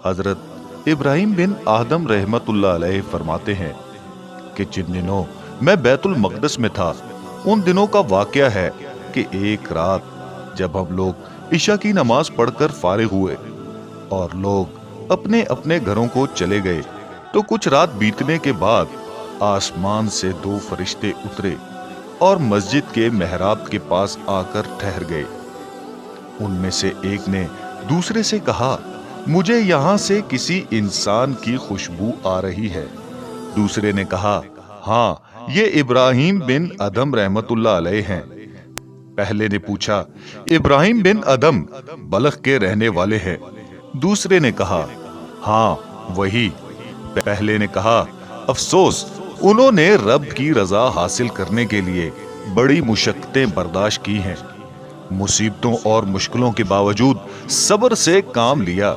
حضرت ابراہیم بن آدم रहमतुल्लाह अलैह फरमाते हैं कि जिन दिनों मैं बैतुल मक़दस में था, उन दिनों का वाक़या है कि एक रात जब हम लोग इशा की नमाज पढ़कर फारिग हुए और लोग अपने अपने घरों को चले गए, तो कुछ रात बीतने के बाद आसमान से दो फरिश्ते उतरे और मस्जिद के मेहराब के पास आकर ठहर गए। उनमें से एक ने दूसरे से कहा, मुझे यहाँ से किसी इंसान की खुशबू आ रही है। दूसरे ने कहा, हाँ, ये इब्राहिम बिन अदम रहमतुल्लाह अलैह हैं। पहले ने पूछा, इब्राहिम बिन अदम बलख के रहने वाले हैं? दूसरे ने कहा, हाँ वही। पहले ने कहा, अफसोस, उन्होंने रब की रजा हासिल करने के लिए बड़ी मुशक्कतें बर्दाश्त की हैं। मुसीबतों और मुश्किलों के बावजूद सब्र से काम लिया,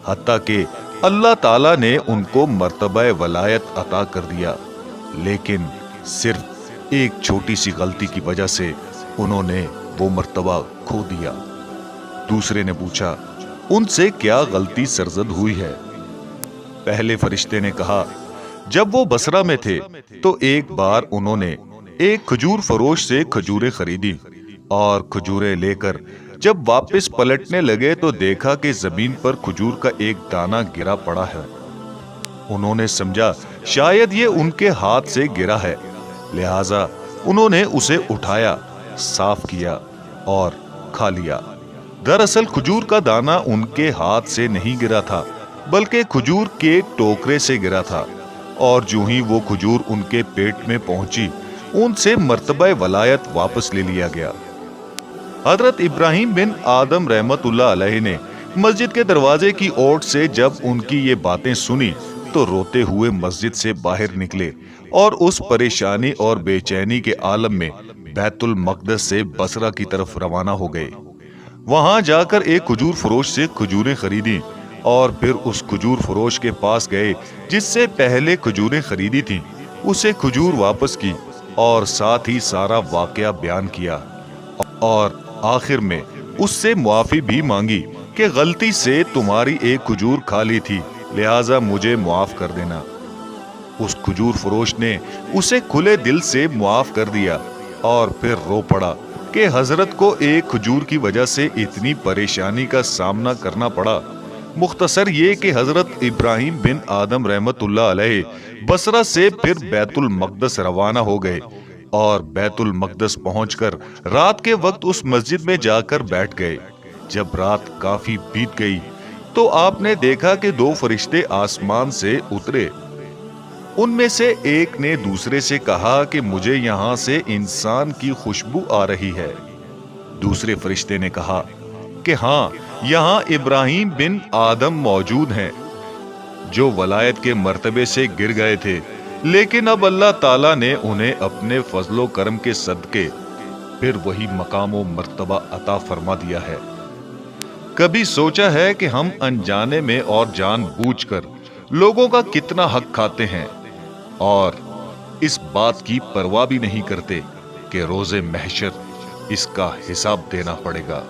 हत्ता कि अल्लाह ताला ने उनको मर्तबा वलायत अता कर दिया। लेकिन सिर्फ एक छोटी सी गलती की वजह से उन्होंने वो मर्तबा खो दिया। दूसरे ने पूछा, उनसे क्या गलती सरजद हुई है? पहले फरिश्ते ने कहा, जब वो बसरा में थे तो एक बार उन्होंने एक खजूर फरोश से खजूरें खरीदी और खजूरें लेकर जब वापस पलटने लगे तो देखा कि जमीन पर खजूर का एक दाना गिरा पड़ा है। उन्होंने समझा शायद ये उनके हाथ से गिरा है, लिहाजा उन्होंने उसे उठाया, साफ किया और खा लिया। दरअसल खजूर का दाना उनके हाथ से नहीं गिरा था, बल्कि खजूर के टोकरे से गिरा था, और जो ही वो खजूर उनके पेट में पहुंची, उनसे मर्तबा वलायत वापस ले लिया गया। हजरत इब्राहिम बिन आदम रहमतुल्लाह अलैह ने मस्जिद के दरवाजे की ओट से जब उनकी ये बातें सुनी तो रोते हुए मस्जिद से बाहर निकले और उस परेशानी और बेचैनी के आलम में बैतुल मक़दस से बसरा की तरफ रवाना हो गए। वहां जाकर एक खजूर फरोश से खजूरें खरीदी और फिर उस खजूर फरोश के पास गए जिससे पहले खजूरें खरीदी थीं, उसे खजूर वापस की और साथ ही सारा वाकया बयान किया और आखिर में उससे मुआफी भी मांगी कि गलती से तुम्हारी एक खजूर खा ली थी, लिहाजा मुझे मुआफ कर देना। उस खजूर फरोश ने उसे खुले दिल से मुआफ कर दिया और फिर रो पड़ा कि हजरत को एक खजूर की वजह से इतनी परेशानी का सामना करना पड़ा। मुख्तसर ये कि हजरत इब्राहिम बिन आदम रहमतुल्लाह अलैह बसरा से फिर बैतुल मक़दस रवाना हो गए और बैतुल मक़दस पहुंचकर रात के वक्त उस मस्जिद में जाकर बैठ गए। जब रात काफी बीत गई तो आपने देखा कि दो फरिश्ते आसमान से उतरे। उनमें से एक ने दूसरे से कहा कि मुझे यहाँ से इंसान की खुशबू आ रही है। दूसरे फरिश्ते ने कहा कि हाँ, यहाँ इब्राहिम बिन आदम मौजूद हैं, जो वलायत के मर्तबे से गिर गए थे, लेकिन अब अल्लाह ताला ने उन्हें अपने फजलो करम के सदके फिर वही मकाम व मर्तबा अता फरमा दिया है। कभी सोचा है कि हम अनजाने में और जानबूझकर लोगों का कितना हक खाते हैं और इस बात की परवाह भी नहीं करते कि रोजे महशर इसका हिसाब देना पड़ेगा।